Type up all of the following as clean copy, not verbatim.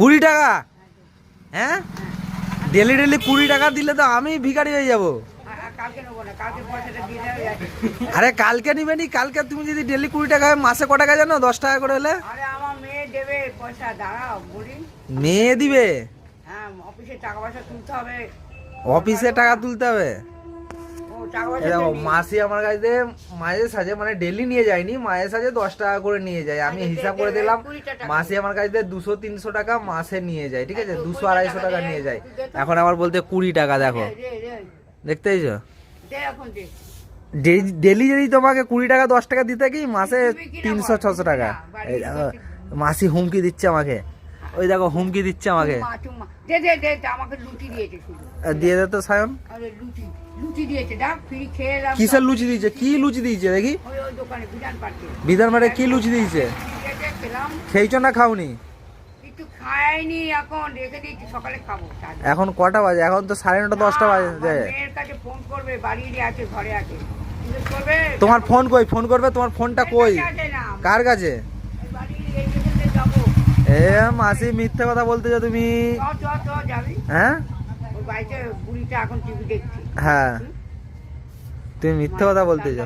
20 টাকা? হ্যাঁ, daily daily 20 টাকা দিলে তো আমি ভিখারি হয়ে যাবো। আরে কালকে নিবে নি, কালকে তুমি যদি ডেলি 20 টাকা হয়, মাসে ক টাকা জানো? 10 টাকা করে হলে। আমার মেয়ে দেবে পয়সা, দাঁড়াও বলি। মেয়ে দিবে? হ্যাঁ, অফিসে টাকা পয়সা তুলতে হবে। অফিসে টাকা তুলতে হবে? টাকা পয়সা দেখো মাসি আমার কাছে মায়ের সাজে মানে ডেলি নিয়ে যায়নি, মায়ের সাজে 10 টাকা করে নিয়ে যায়। আমি হিসাব করে দিলাম, মাসি আমার কাছে 200-300 টাকা মাসে নিয়ে যায়, ঠিক আছে? 200-250 টাকা নিয়ে যায়। এখন আবার বলতে 20 টাকা, দেখো দেখতে পেয়েছো? ডেলি যদি তোমাকে 20 টাকা 10 টাকা দিতে কি মাসে 300-600 টাকা। এই দেখো মাসি হুমকি দিচ্ছে আমাকে, ওই দেখো হুমকি দিচ্ছে আমাকে। আমাকে লুচি দিয়েছে শুধু। দিয়ে দে তো সায়ন। আরে লুচি দিয়েছে, দেখ ফ্রি খেয়ে এলাম। কিসের লুচি দিয়েছে? কি লুচি দিয়েছে দেখি? ওই দোকানে বিধান পাচ্ছে। বিধান মাঠে কি লুচি দিয়েছে? খেলাম। খেয়েছো না খাওনি? একটু খাইনি, এখন রেখে দিয়েছি, সকালে খাবো। এখন কটা বাজে? এখন তো 9:30 10টা বাজে। মেয়ের কাছে ফোন করবে, বাড়িতে আছে, ঘরে আছে। করবে। তোমার ফোন কই? ফোন করবে, তোমার ফোনটা কই? কার কাছে? এ মাসি মিথ্যে কথা বলতেছো তুমি। হ্যাঁ হ্যাঁ, তুমি মিথ্যে কথা বলতেছো।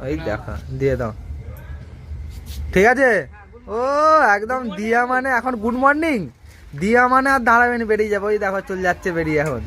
ওই দেখা দিয়ে দাও, ঠিক আছে? ও একদম দিয়া মানে এখন গুড মর্নিং, দিয়া মানে আর দাঁড়াবে না, বেরিয়ে যাবো। ওই দেখো চলে যাচ্ছে বেরিয়ে এখন।